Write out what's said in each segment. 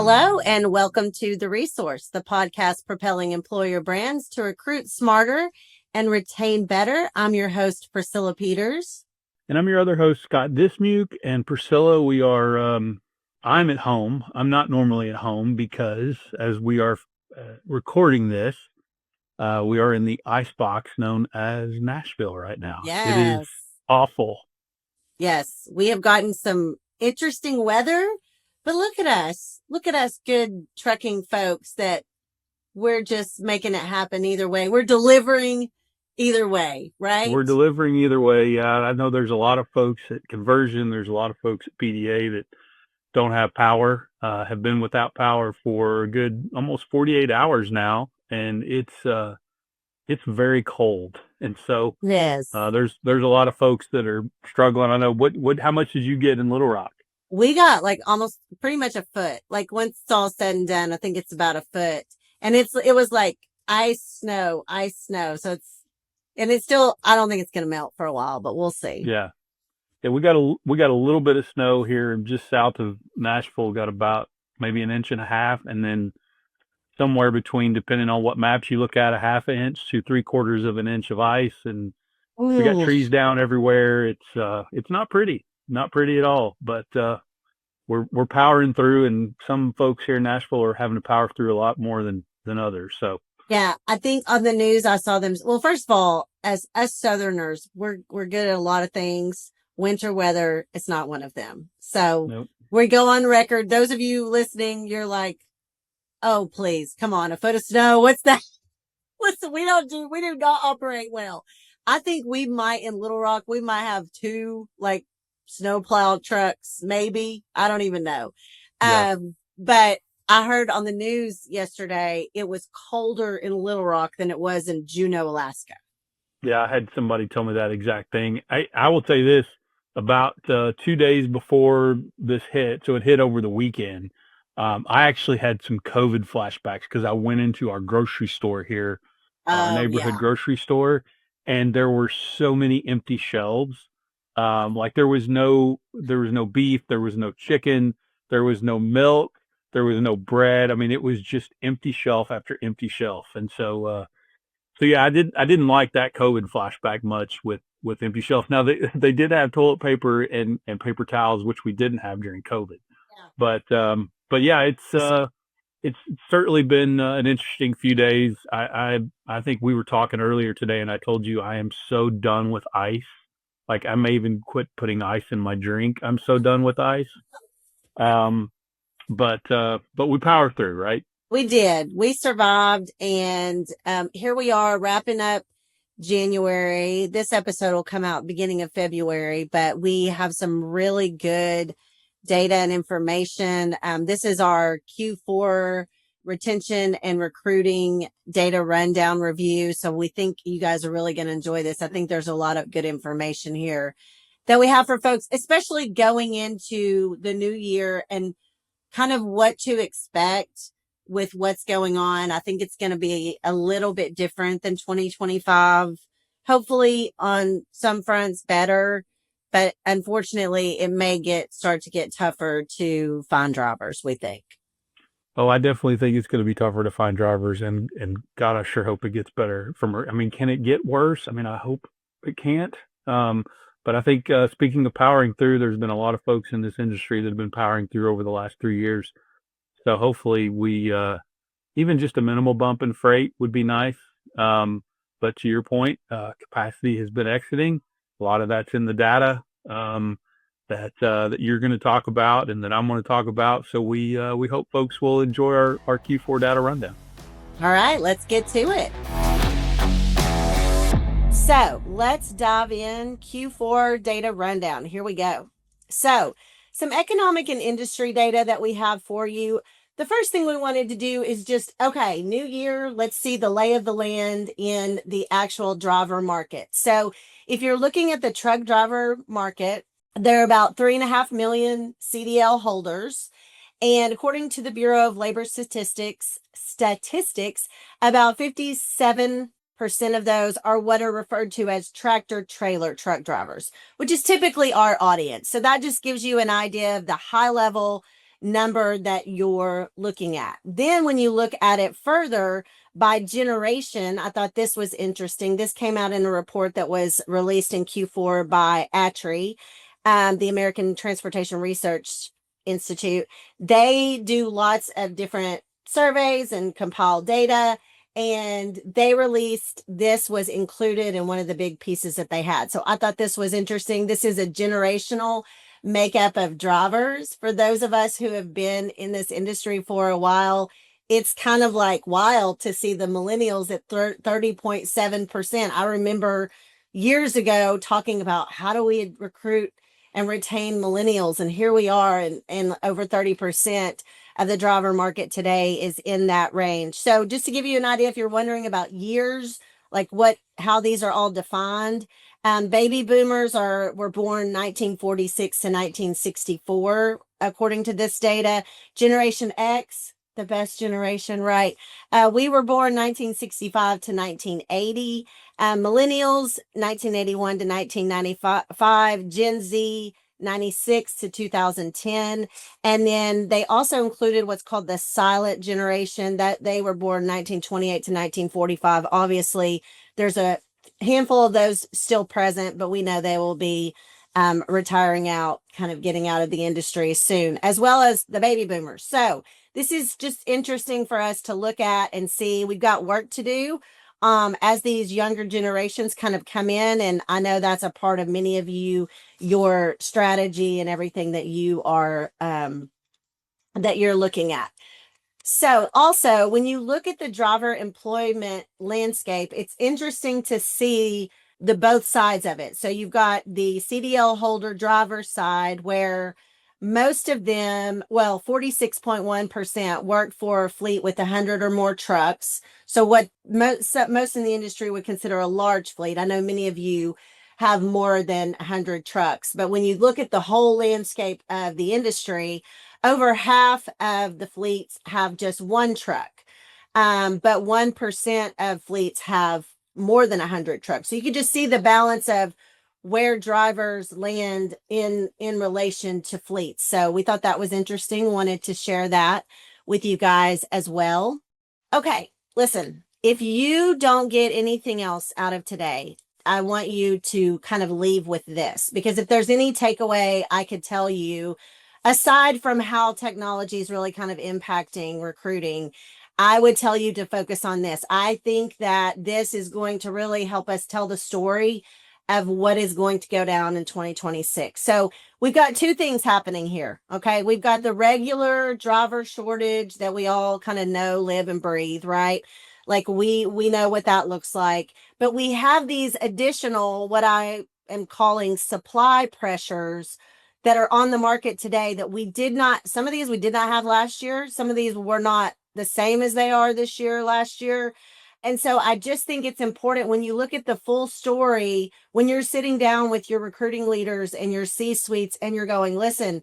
Hello, and welcome to The Resource, the podcast propelling employer brands to recruit smarter and retain better. I'm your host, Priscilla Peters. And I'm your other host, Scott Dismuke. And Priscilla, I'm at home. I'm not normally at home because as we are recording this, we are in the ice box known as Nashville right now. It is Yes. awful. Yes, we have gotten some interesting weather, but look at us. Look at us good trucking folks that we're just making it happen either way. We're delivering either way, right? We're delivering either way. Yeah, I know there's a lot of folks at Conversion. There's a lot of folks at PDA that don't have power, have been without power for a good almost 48 hours now. And it's very cold. And so Yes. there's a lot of folks that are struggling. I know how much did you get in Little Rock? We got like almost pretty much a foot. Like once it's all said and done, I think it's about a foot. And it was like ice, snow. So it's still, I don't think it's going to melt for a while, but we'll see. Yeah. Yeah, we got a little bit of snow here just south of Nashville, got about maybe an inch and a half, and then somewhere between, depending on what maps you look at, a half an inch to 3/4 of an inch of ice. And we got Ooh. trees down everywhere. It's not pretty. Not pretty at all. But we're powering through, and some folks here in Nashville are having to power through a lot more than others. So Yeah, I think on the news I saw them. Well, first of all, as us Southerners, we're good at a lot of things. Winter weather, it's not one of them. So nope. We go on record. Those of you listening, you're like, oh, please, come on, a foot of snow. What's that? Listen, we do not operate well. I think we might in Little Rock, we might have 2 like snowplow trucks, maybe. I don't even know. Yeah. But I heard on the news yesterday, it was colder in Little Rock than it was in Juneau, Alaska. Yeah, I had somebody tell me that exact thing. I will tell you this, about 2 days before this hit, so it hit over the weekend. I actually had some COVID flashbacks because I went into our grocery store here, our Oh, neighborhood yeah. grocery store, and there were so many empty shelves. Like there was no beef, there was no chicken, there was no milk, there was no bread. I mean, it was just empty shelf after empty shelf. And so yeah, I didn't like that COVID flashback much with empty shelf. Now they did have toilet paper and paper towels, which we didn't have during COVID. Yeah. But yeah, it's certainly been an interesting few days. I think we were talking earlier today, and I told you I am so done with ice. Like I may even quit putting ice in my drink. I'm so done with ice. But we power through, right? We did. We survived. And here we are wrapping up January. This episode will come out beginning of February, but we have some really good data and information. This is our Q4 retention and recruiting data rundown review. So we think you guys are really going to enjoy this. I think there's a lot of good information here that we have for folks, especially going into the new year and kind of what to expect with what's going on. I think it's going to be a little bit different than 2025. Hopefully on some fronts better, but unfortunately it may start to get tougher to find drivers, we think. Oh, I definitely think it's going to be tougher to find drivers, and God, I sure hope it gets better. I mean, can it get worse? I mean, I hope it can't. But I think speaking of powering through, there's been a lot of folks in this industry that have been powering through over the last 3 years. So hopefully we even just a minimal bump in freight would be nice. But to your point, capacity has been exiting. A lot of that's in the data. That you're going to talk about and that I'm going to talk about. So we hope folks will enjoy our Q4 data rundown. All right, let's get to it. So let's dive in. Q4 data rundown. Here we go. So some economic and industry data that we have for you. The first thing we wanted to do is just, okay, new year, let's see the lay of the land in the actual driver market. So if you're looking at the truck driver market, there are about 3.5 million CDL holders. And according to the Bureau of Labor Statistics, about 57% of those are what are referred to as tractor trailer truck drivers, which is typically our audience. So that just gives you an idea of the high level number that you're looking at. Then when you look at it further by generation, I thought this was interesting. This came out in a report that was released in Q4 by ATRI, the American Transportation Research Institute. They do lots of different surveys and compile data, and they released this was included in one of the big pieces that they had. So I thought this was interesting. This is a generational makeup of drivers. For those of us who have been in this industry for a while, it's kind of like wild to see the millennials at 30.7%. I remember years ago talking about how do we recruit and retain millennials, and here we are, and over 30% of the driver market today is in that range. So just to give you an idea, if you're wondering about years, like how these are all defined, baby boomers were born 1946 to 1964, according to this data. Generation X, the best generation, right? We were born 1965 to 1980. Millennials, 1981 to 1995. Gen Z, 96 to 2010. And then they also included what's called the silent generation, that they were born 1928 to 1945. Obviously, there's a handful of those still present, but we know they will be retiring out, kind of getting out of the industry soon, as well as the baby boomers. So this is just interesting for us to look at and see. We've got work to do as these younger generations kind of come in. And I know that's a part of many of your strategy and everything that you are, that you're looking at. So also, when you look at the driver employment landscape, it's interesting to see the both sides of it. So you've got the CDL holder driver side, where most of them, well, 46.1% work for a fleet with 100 or more trucks. So what most in the industry would consider a large fleet. I know many of you have more than 100 trucks, but when you look at the whole landscape of the industry, over half of the fleets have just one truck, but 1% of fleets have more than 100 trucks. So you can just see the balance of where drivers land in relation to fleets. So we thought that was interesting. Wanted to share that with you guys as well. Okay, listen, if you don't get anything else out of today, I want you to kind of leave with this, because if there's any takeaway I could tell you, aside from how technology is really kind of impacting recruiting, I would tell you to focus on this. I think that this is going to really help us tell the story of what is going to go down in 2026. So we've got two things happening here. Okay. We've got the regular driver shortage that we all kind of know, live and breathe, right? Like we know what that looks like, but we have these additional, what I am calling supply pressures that are on the market today that some of these we did not have last year. Some of these were not the same as they are this year, last year. And so I just think it's important when you look at the full story, when you're sitting down with your recruiting leaders and your C-suites and you're going, listen,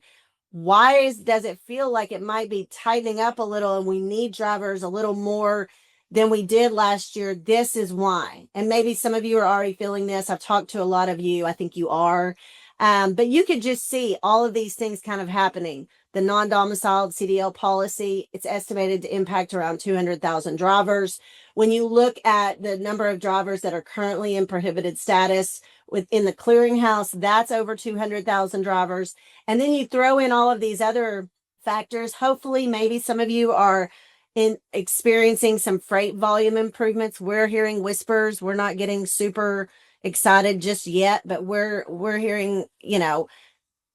does it feel like it might be tightening up a little and we need drivers a little more than we did last year? This is why. And maybe some of you are already feeling this. I've talked to a lot of you. I think you are. But you could just see all of these things kind of happening. The non-domiciled CDL policy, it's estimated to impact around 200,000 drivers. When you look at the number of drivers that are currently in prohibited status within the clearinghouse, that's over 200,000 drivers. And then you throw in all of these other factors. Hopefully, maybe some of you are experiencing some freight volume improvements. We're hearing whispers. We're not getting super excited just yet, but we're hearing,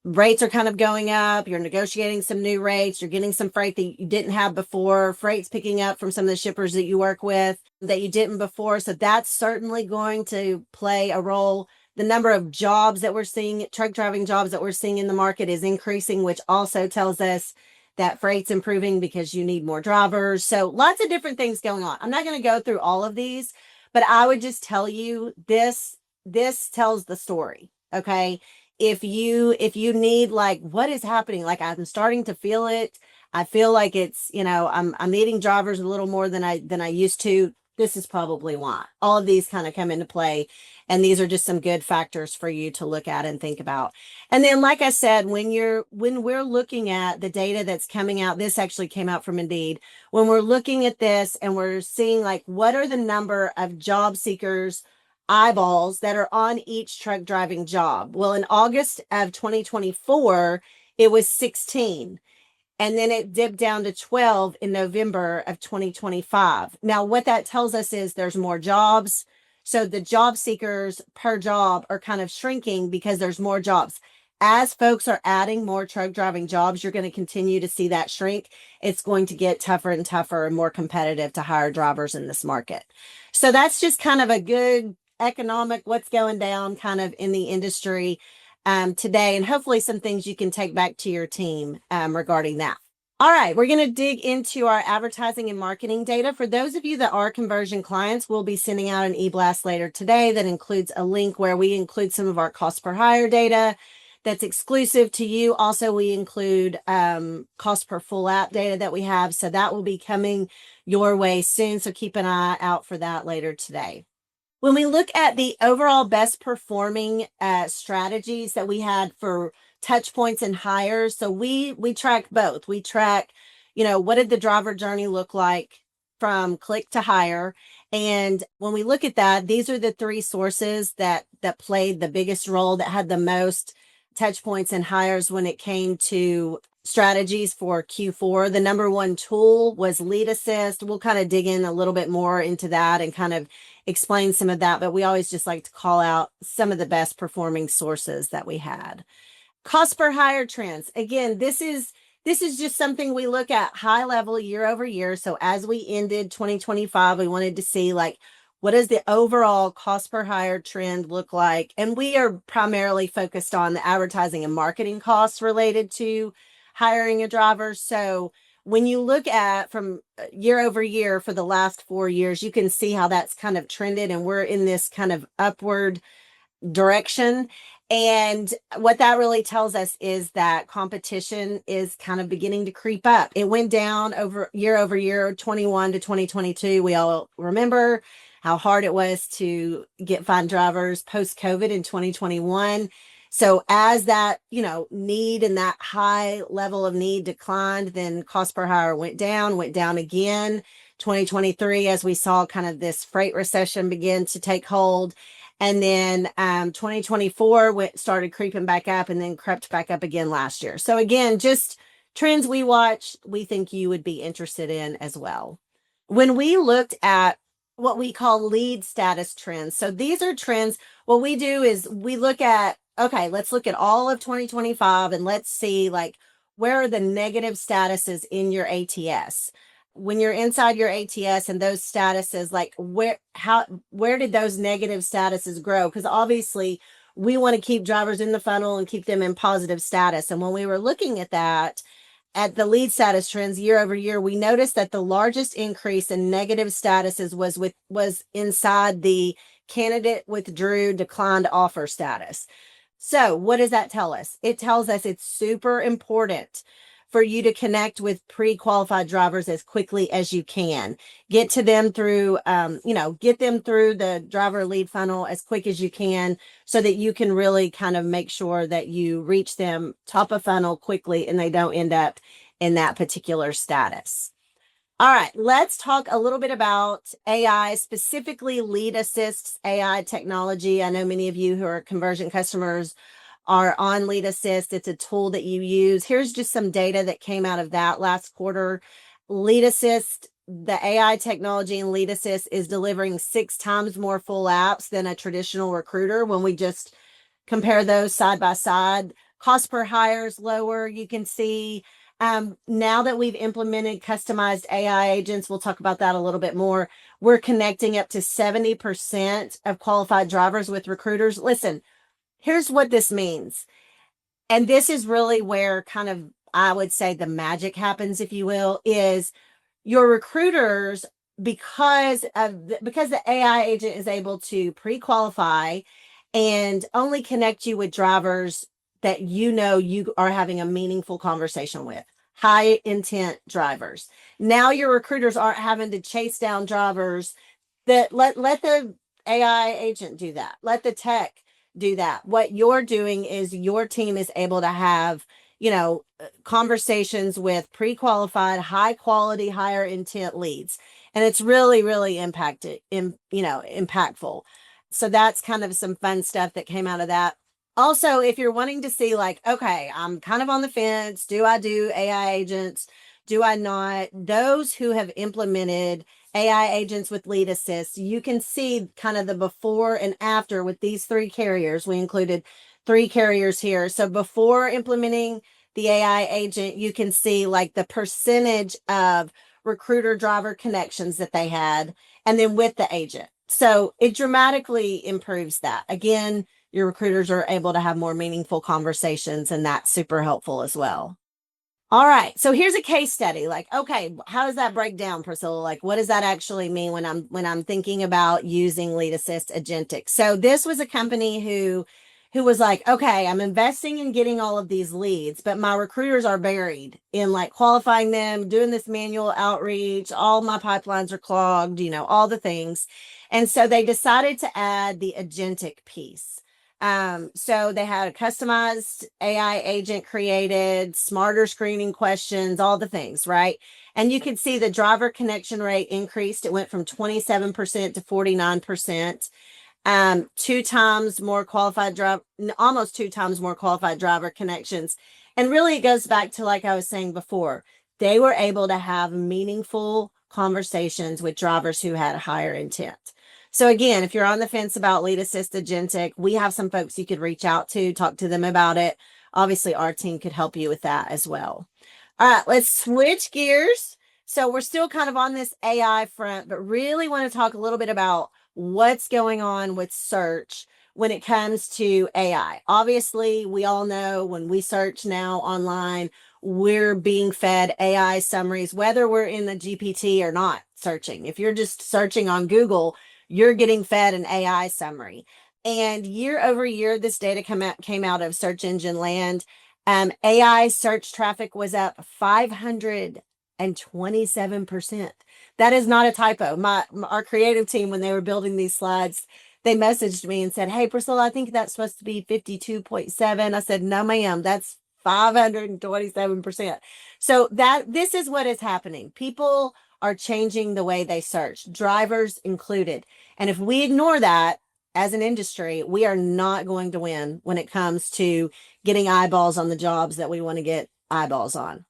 rates are kind of going up. You're negotiating some new rates. You're getting some freight that you didn't have before. Freight's picking up from some of the shippers that you work with that you didn't before. So that's certainly going to play a role. The number of jobs that we're seeing, truck driving jobs that we're seeing in the market, is increasing, which also tells us that freight's improving because you need more drivers. So lots of different things going on. I'm not going to go through all of these, but I would just tell you this tells the story. Okay. If you need, like, what is happening? Like, I'm starting to feel it. I feel like it's, I'm needing drivers a little more than I used to. this is probably why. All of these kind of come into play. And these are just some good factors for you to look at and think about. And then, like I said, when we're looking at the data that's coming out, this actually came out from Indeed. When we're looking at this and we're seeing like what are the number of job seekers eyeballs that are on each truck driving job. Well, in August of 2024, it was 16. And then it dipped down to 12 in November of 2025. Now, what that tells us is there's more jobs. So the job seekers per job are kind of shrinking because there's more jobs. As folks are adding more truck driving jobs, you're going to continue to see that shrink. It's going to get tougher and tougher and more competitive to hire drivers in this market. So that's just kind of a good economic what's going down kind of in the industry today, and hopefully some things you can take back to your team regarding that. All right, we're going to dig into our advertising and marketing data. For those of you that are conversion clients, we'll be sending out an e-blast later today that includes a link where we include some of our cost per hire data that's exclusive to you. Also, we include cost per full app data that we have. So that will be coming your way soon. So keep an eye out for that later today. When we look at the overall best performing strategies that we had for touch points and hires, so we track both. We track, what did the driver journey look like from click to hire? And when we look at that, these are the three sources that played the biggest role, that had the most touch points and hires when it came to strategies for Q4. The number one tool was Lead Assist. We'll kind of dig in a little bit more into that and kind of explain some of that, but we always just like to call out some of the best performing sources that we had. Cost per hire trends. Again, this is just something we look at high level year over year. So as we ended 2025, we wanted to see like, what does the overall cost per hire trend look like? And we are primarily focused on the advertising and marketing costs related to hiring a driver. So when you look at from year over year for the last 4 years, you can see how that's kind of trended, and we're in this kind of upward direction. And what that really tells us is that competition is kind of beginning to creep up. It went down over year, 21 to 2022. We all remember how hard it was to find drivers post COVID in 2021. So as that, need and that high level of need declined, then cost per hire went down again. 2023, as we saw kind of this freight recession begin to take hold. And then 2024 started creeping back up and then crept back up again last year. So again, just trends we watch, we think you would be interested in as well. When we looked at what we call lead status trends, so these are trends, what we do is we look at, okay, let's look at all of 2025 and let's see like where are the negative statuses in your ATS. When you're inside your ATS and those statuses, like where did those negative statuses grow? Because obviously we want to keep drivers in the funnel and keep them in positive status. And when we were looking at that, at the lead status trends year over year, we noticed that the largest increase in negative statuses was inside the candidate withdrew, declined offer status. So what does that tell us? It tells us it's super important for you to connect with pre-qualified drivers as quickly as you can. Get to them through, get them through the driver lead funnel as quick as you can so that you can really kind of make sure that you reach them top of funnel quickly and they don't end up in that particular status. All right, let's talk a little bit about AI, specifically Lead Assist's AI technology. I know many of you who are conversion customers are on Lead Assist. It's a tool that you use. Here's just some data that came out of that last quarter. Lead Assist, the AI technology in Lead Assist is delivering 6 times more full apps than a traditional recruiter when we just compare those side by side. Cost per hire is lower. You can see now that we've implemented customized AI agents, we'll talk about that a little bit more. We're connecting up to 70% of qualified drivers with recruiters. Listen, here's what this means. And this is really where kind of, I would say the magic happens, if you will, is your recruiters, because the AI agent is able to pre-qualify and only connect you with drivers that you are having a meaningful conversation with, high intent drivers. Now your recruiters aren't having to chase down drivers Let the AI agent do that. Let the tech do that. What you're doing is your team is able to have, conversations with pre-qualified, high quality, higher intent leads. And it's really, really impactful. So that's kind of some fun stuff that came out of that. Also, if you're wanting to see, like, okay, I'm kind of on the fence. Do I do AI agents? Do I not? Those who have implemented AI agents with lead assist, you can see kind of the before and after with these three carriers. We included three carriers here. So before implementing the AI agent, you can see like the percentage of recruiter driver connections that they had, and then with the agent. So it dramatically improves that. Again, your recruiters are able to have more meaningful conversations, and that's super helpful as well. All right. So here's a case study. Like, okay, how does that break down, Priscilla? Like, what does that actually mean when I'm thinking about using Lead Assist Agentic? So this was a company who was like, okay, I'm investing in getting all of these leads, but my recruiters are buried in like qualifying them, doing this manual outreach, all my pipelines are clogged, all the things. And so they decided to add the agentic piece. So they had a customized AI agent created, smarter screening questions, all the things, right? And you could see the driver connection rate increased. It went from 27% to 49%. Two times more qualified driver, almost two times more qualified driver connections. And really it goes back to, like I was saying before, they were able to have meaningful conversations with drivers who had a higher intent. So again, if you're on the fence about Lead Assist Agentic, we have some folks you could reach out to, talk to them about it. Obviously, our team could help you with that as well. All right, let's switch gears. So we're still kind of on this AI front, but really want to talk a little bit about what's going on with search when it comes to AI. Obviously, we all know when we search now online, we're being fed AI summaries, whether we're in the GPT or not searching. If you're just searching on Google, you're getting fed an AI summary. And year over year, this data came out of Search Engine Land. AI search traffic was up 527%. That is not a typo. Our creative team, when they were building these slides, they messaged me and said, "Hey, Priscilla, I think that's supposed to be 52.7." I said, "No, ma'am, that's 527%." So this is what is happening. People are changing the way they search, drivers included. And if we ignore that as an industry, we are not going to win when it comes to getting eyeballs on the jobs that we want to get eyeballs on.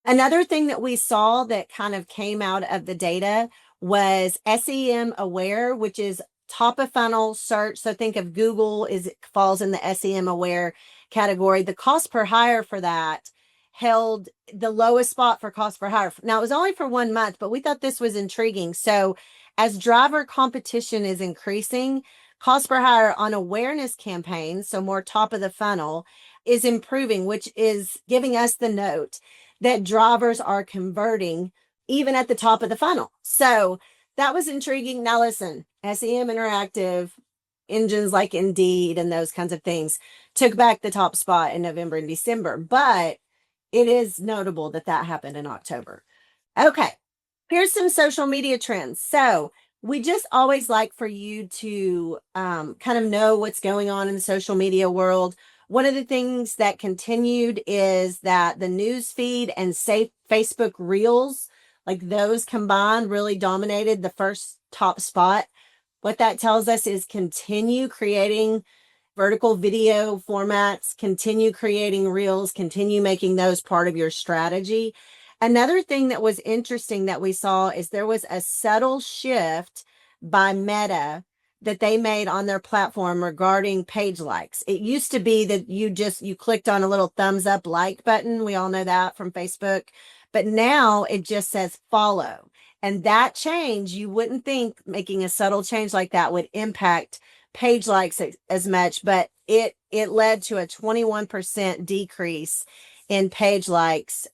Another thing that we saw that kind of came out of the data was SEM aware, which is top of funnel search. So think of Google falls in the SEM aware category. The cost per hire for that held the lowest spot for cost per hire. Now it was only for 1 month, but we thought this was intriguing. So as driver competition is increasing, cost per hire on awareness campaigns, so more top of the funnel, is improving, which is giving us the note that drivers are converting even at the top of the funnel. So that was intriguing. Now listen, SEM Interactive, engines like Indeed and those kinds of things took back the top spot in November and December, but it is notable that that happened in October. Okay, here's some social media trends. So we just always like for you to kind of know what's going on in the social media world. One of the things that continued is that the news feed and Facebook Reels, like those combined, really dominated the first top spot. What that tells us is continue creating vertical video formats, continue creating reels, continue making those part of your strategy. Another thing that was interesting that we saw is there was a subtle shift by Meta that they made on their platform regarding page likes. It used to be that you clicked on a little thumbs up like button. We all know that from Facebook, but now it just says follow. And that change, you wouldn't think making a subtle change like that would impact page likes as much, but it led to a 21% decrease in page likes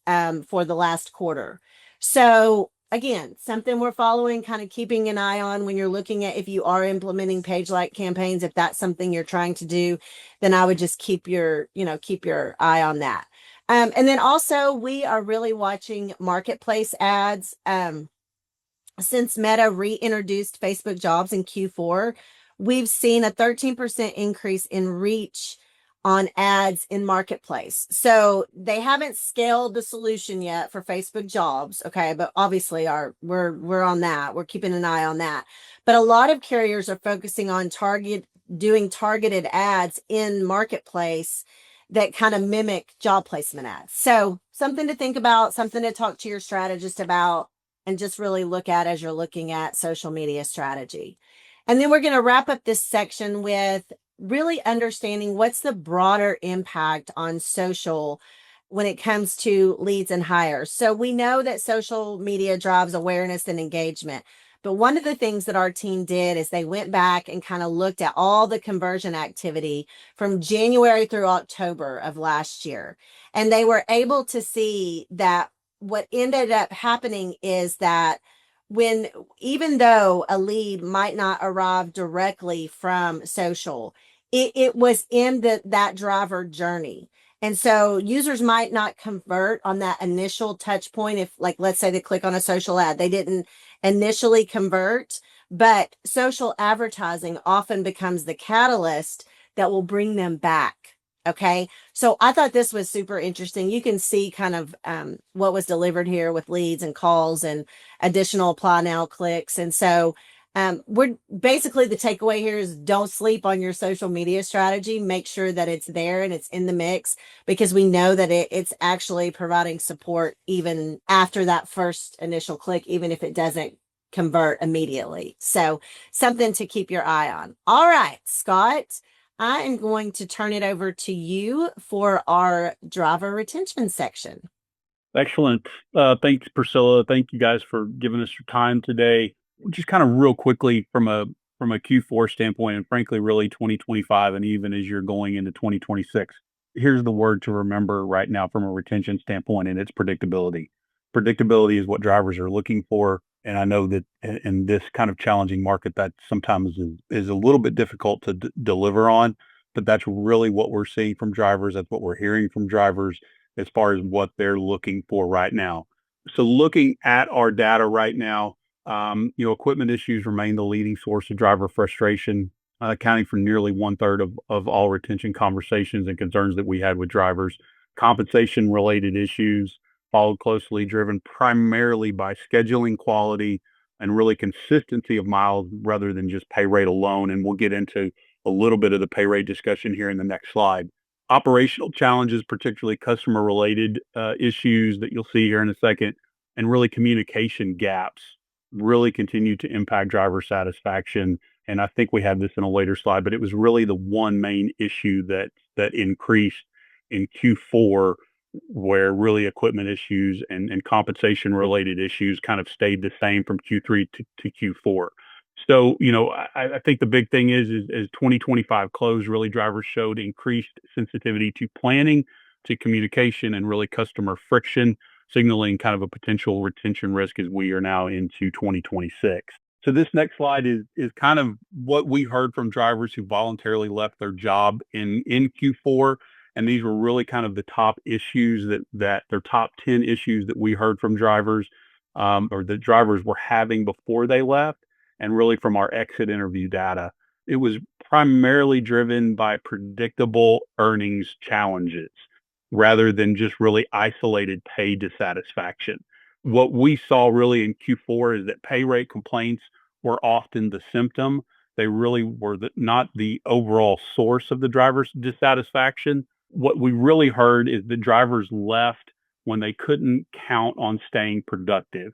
for the last quarter. So again, something we're following, kind of keeping an eye on when you're looking at if you are implementing page like campaigns. If that's something you're trying to do, then I would just keep your eye on that. And then also we are really watching marketplace ads. since Meta reintroduced Facebook Jobs in Q4, we've seen a 13% increase in reach on ads in Marketplace. So they haven't scaled the solution yet for Facebook Jobs, okay, but obviously we're on that. We're keeping an eye on that. But a lot of carriers are focusing on doing targeted ads in Marketplace that kind of mimic job placement ads. So, something to think about, something to talk to your strategist about, and just really look at as you're looking at social media strategy. And then we're going to wrap up this section with really understanding what's the broader impact on social when it comes to leads and hires. So we know that social media drives awareness and engagement. But one of the things that our team did is they went back and kind of looked at all the conversion activity from January through October of last year. And they were able to see that what ended up happening is that when, even though a lead might not arrive directly from social, it was in that driver journey. And so users might not convert on that initial touch point. If, like, let's say they click on a social ad, they didn't initially convert, but social advertising often becomes the catalyst that will bring them back. Okay. So I thought this was super interesting. You can see kind of what was delivered here with leads and calls and additional apply now clicks. And so we're basically, the takeaway here is don't sleep on your social media strategy. Make sure that it's there and it's in the mix, because we know that it's actually providing support even after that first initial click, even if it doesn't convert immediately. So something to keep your eye on. All right, Scott, I am going to turn it over to you for our driver retention section. Excellent. Thanks, Priscilla. Thank you guys for giving us your time today. Just kind of real quickly from a Q4 standpoint, and frankly, really 2025, and even as you're going into 2026, here's the word to remember right now from a retention standpoint, and it's predictability. Predictability is what drivers are looking for, and I know that in this kind of challenging market, that sometimes is a little bit difficult to deliver on, but that's really what we're seeing from drivers. That's what we're hearing from drivers as far as what they're looking for right now. So looking at our data right now, equipment issues remain the leading source of driver frustration, accounting for nearly one-third of all retention conversations and concerns that we had with drivers. Compensation-related issues followed closely, driven primarily by scheduling quality and really consistency of miles rather than just pay rate alone. And we'll get into a little bit of the pay rate discussion here in the next slide. Operational challenges, particularly customer-related issues that you'll see here in a second, and really communication gaps really continue to impact driver satisfaction. And I think we have this in a later slide, but it was really the one main issue that increased in Q4, where really equipment issues and compensation related issues kind of stayed the same from Q3 to Q4. So, I think the big thing is as 2025 closed, really drivers showed increased sensitivity to planning, to communication, and really customer friction, signaling kind of a potential retention risk as we are now into 2026. So this next slide is kind of what we heard from drivers who voluntarily left their job in Q4. And these were really kind of the top issues that their top 10 issues that we heard from drivers, or the drivers were having before they left, and really from our exit interview data. It was primarily driven by predictable earnings challenges rather than just really isolated pay dissatisfaction. What we saw really in Q4 is that pay rate complaints were often the symptom. They really were not the overall source of the driver's dissatisfaction. What we really heard is the drivers left when they couldn't count on staying productive.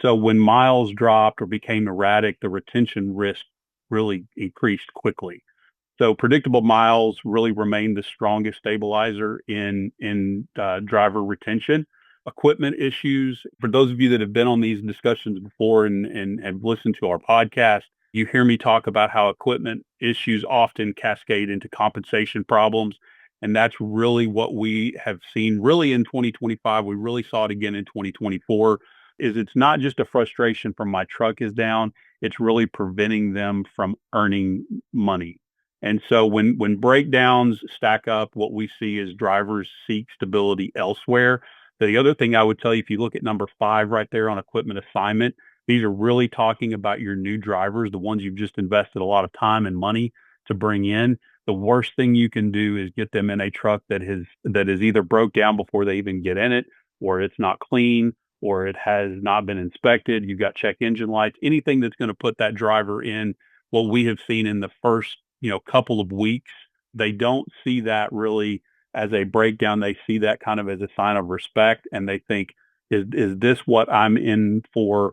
So when miles dropped or became erratic, the retention risk really increased quickly. So predictable miles really remain the strongest stabilizer in driver retention. Equipment issues, for those of you that have been on these discussions before and have listened to our podcast, you hear me talk about how equipment issues often cascade into compensation problems. And that's really what we have seen really in 2025. We really saw it again in 2024, is it's not just a frustration from my truck is down, it's really preventing them from earning money. And so when breakdowns stack up, what we see is drivers seek stability elsewhere. The other thing I would tell you, if you look at number 5 right there on equipment assignment, These are really talking about your new drivers, the ones you've just invested a lot of time and money to bring in. The worst thing you can do is get them in a truck that is either broke down before they even get in it, or it's not clean, or it has not been inspected. You've got check engine lights, anything that's going to put that driver in what we have seen in the first, couple of weeks. They don't see that really as a breakdown. They see that kind of as a sign of respect, and they think, is this what I'm in for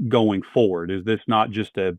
going forward? Is this not just a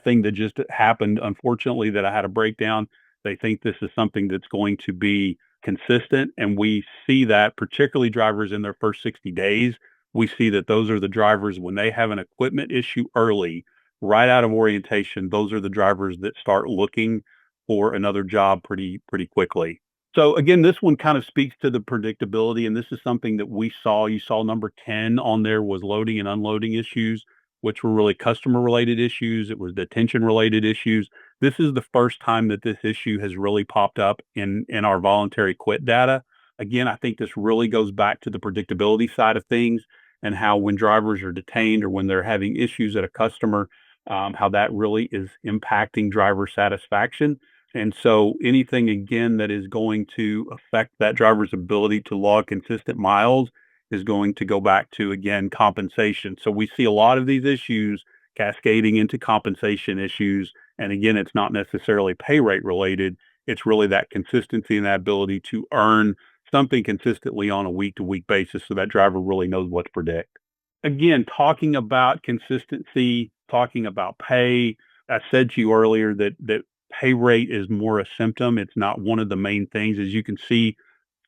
thing that just happened, unfortunately, that I had a breakdown? They think this is something that's going to be consistent. And we see that, particularly drivers in their first 60 days, we see that those are the drivers when they have an equipment issue early, right out of orientation, those are the drivers that start looking for another job pretty quickly. So again, this one kind of speaks to the predictability, and this is something that we saw. You saw number 10 on there was loading and unloading issues, which were really customer related issues. It was detention related issues. This is the first time that this issue has really popped up in our voluntary quit data. Again, I think this really goes back to the predictability side of things, and how when drivers are detained or when they're having issues at a customer, how that really is impacting driver satisfaction. And so anything again that is going to affect that driver's ability to log consistent miles is going to go back to, again, compensation. So we see a lot of these issues cascading into compensation issues. And again, it's not necessarily pay rate related. It's really that consistency and that ability to earn something consistently on a week to week basis so that driver really knows what to predict. Again, talking about consistency, talking about pay, I said to you earlier that pay rate is more a symptom. It's not one of the main things. As you can see,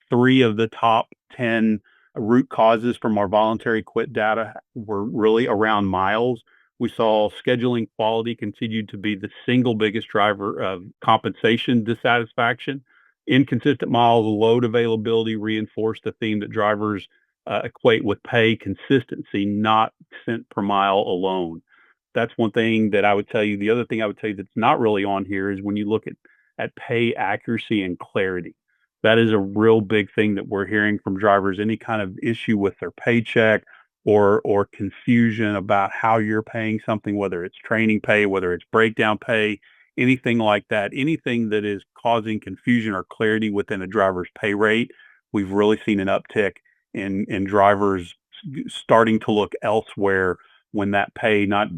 three of the top 10 root causes from our voluntary quit data were really around miles. We saw scheduling quality continued to be the single biggest driver of compensation dissatisfaction. Inconsistent miles, load availability reinforced the theme that drivers equate with pay consistency, not cent per mile alone. That's one thing that I would tell you. The other thing I would tell you that's not really on here is when you look at pay accuracy and clarity. That is a real big thing that we're hearing from drivers. Any kind of issue with their paycheck or confusion about how you're paying something, whether it's training pay, whether it's breakdown pay, anything like that, anything that is causing confusion or clarity within a driver's pay rate, we've really seen an uptick in drivers starting to look elsewhere when that pay not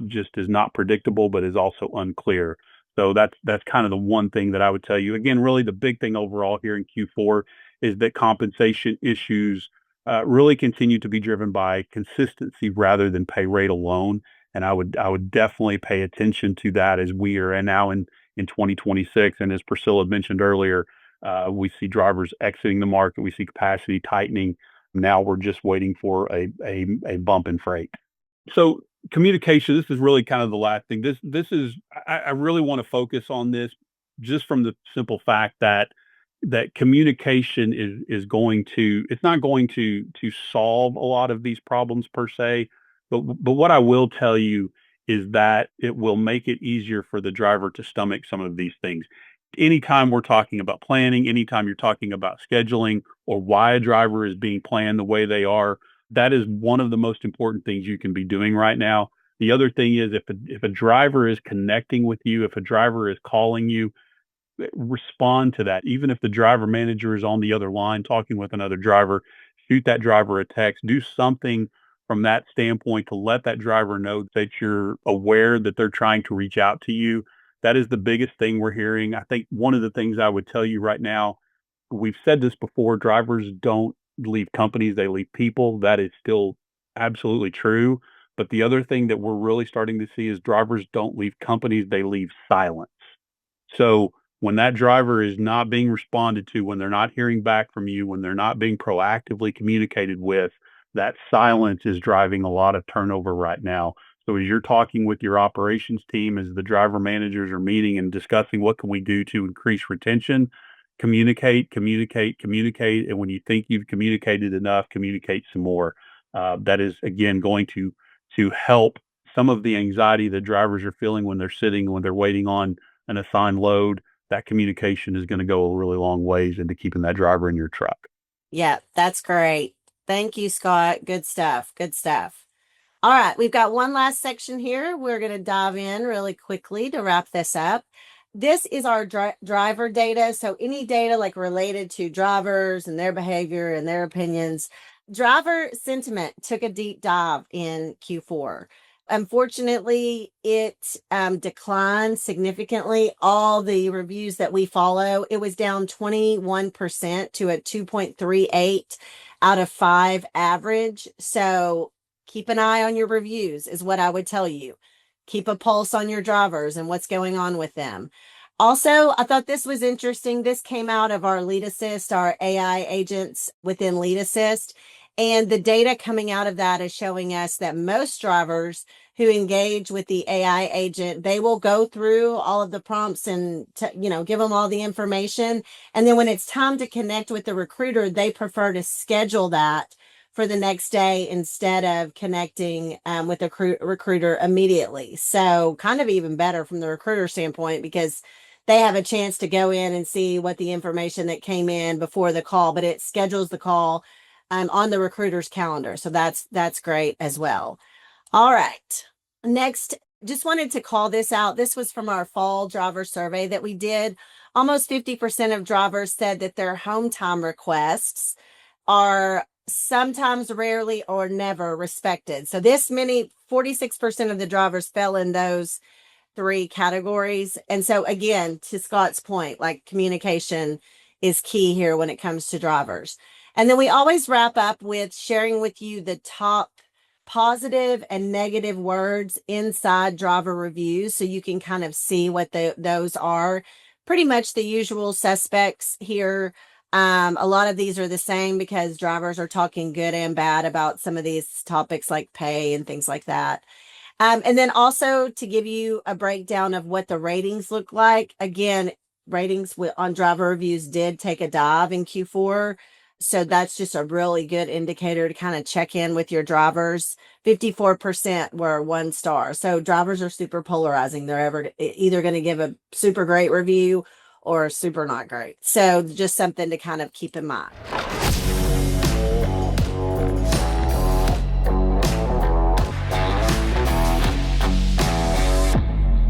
just is not predictable, but is also unclear. So that's kind of the one thing that I would tell you. Again, really the big thing overall here in Q4 is that compensation issues really continue to be driven by consistency rather than pay rate alone. And I would definitely pay attention to that as we are now in 2026. And as Priscilla mentioned earlier, we see drivers exiting the market. We see capacity tightening. Now we're just waiting for a bump in freight. So communication, this is really kind of the last thing. This is I really want to focus on this just from the simple fact that communication is going to, it's not going to solve a lot of these problems per se, but what I will tell you is that it will make it easier for the driver to stomach some of these things. Anytime we're talking about planning, anytime you're talking about scheduling or why a driver is being planned the way they are, that is one of the most important things you can be doing right now. The other thing is if a driver is connecting with you, if a driver is calling you, respond to that. Even if the driver manager is on the other line talking with another driver, shoot that driver a text, do something from that standpoint to let that driver know that you're aware that they're trying to reach out to you. That is the biggest thing we're hearing. I think one of the things I would tell you right now, we've said this before, drivers don't leave companies, they leave people. That is still absolutely true. But the other thing that we're really starting to see is drivers don't leave companies, they leave silence. So when that driver is not being responded to, when they're not hearing back from you, when they're not being proactively communicated with, that silence is driving a lot of turnover right now. So as you're talking with your operations team, as the driver managers are meeting and discussing what can we do to increase retention, communicate, communicate, communicate. And when you think you've communicated enough, communicate some more. That is again going to help some of the anxiety that drivers are feeling when they're waiting on an assigned load. That communication is going to go a really long ways into keeping that driver in your truck. Yeah, that's great. Thank you, Scott. Good stuff. Good stuff. All right, we've got one last section here. We're going to dive in really quickly to wrap this up. This is our driver data. So, any data like related to drivers and their behavior and their opinions. Driver sentiment took a deep dive in Q4. Unfortunately, it declined significantly. All the reviews that we follow, it was down 21% to a 2.38 out of 5 average. So, keep an eye on your reviews, is what I would tell you. Keep a pulse on your drivers and what's going on with them. Also, I thought this was interesting. This came out of our Lead Assist, our AI agents within Lead Assist. And the data coming out of that is showing us that most drivers who engage with the AI agent, they will go through all of the prompts and give them all the information. And then when it's time to connect with the recruiter, they prefer to schedule that for the next day instead of connecting with a recruiter immediately. So kind of even better from the recruiter standpoint, because they have a chance to go in and see what the information that came in before the call, but it schedules the call on the recruiter's calendar. So that's great as well. All right. Next, just wanted to call this out. This was from our fall driver survey that we did. Almost 50% of drivers said that their home time requests are sometimes, rarely, or never respected. So this many, 46% of the drivers fell in those 3 categories. And so again, to Scott's point, like communication is key here when it comes to drivers. And then we always wrap up with sharing with you the top positive and negative words inside driver reviews so you can kind of see what those are. Pretty much the usual suspects here. A lot of these are the same because drivers are talking good and bad about some of these topics like pay and things like that. And then also to give you a breakdown of what the ratings look like. Again, ratings on driver reviews did take a dive in Q4. So that's just a really good indicator to kind of check in with your drivers. 54% were 1 star. So drivers are super polarizing. They're either going to give a super great review or super not great. So just something to kind of keep in mind.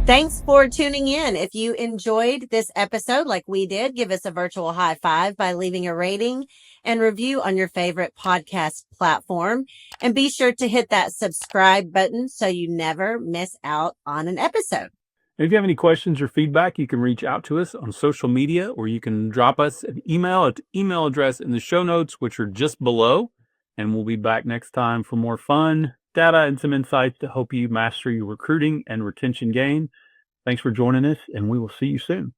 Thanks for tuning in. If you enjoyed this episode like we did, give us a virtual high five by leaving a rating and review on your favorite podcast platform. And be sure to hit that subscribe button so you never miss out on an episode. If you have any questions or feedback, you can reach out to us on social media, or you can drop us an email at the email address in the show notes, which are just below. And we'll be back next time for more fun, data, and some insights to help you master your recruiting and retention game. Thanks for joining us, and we will see you soon.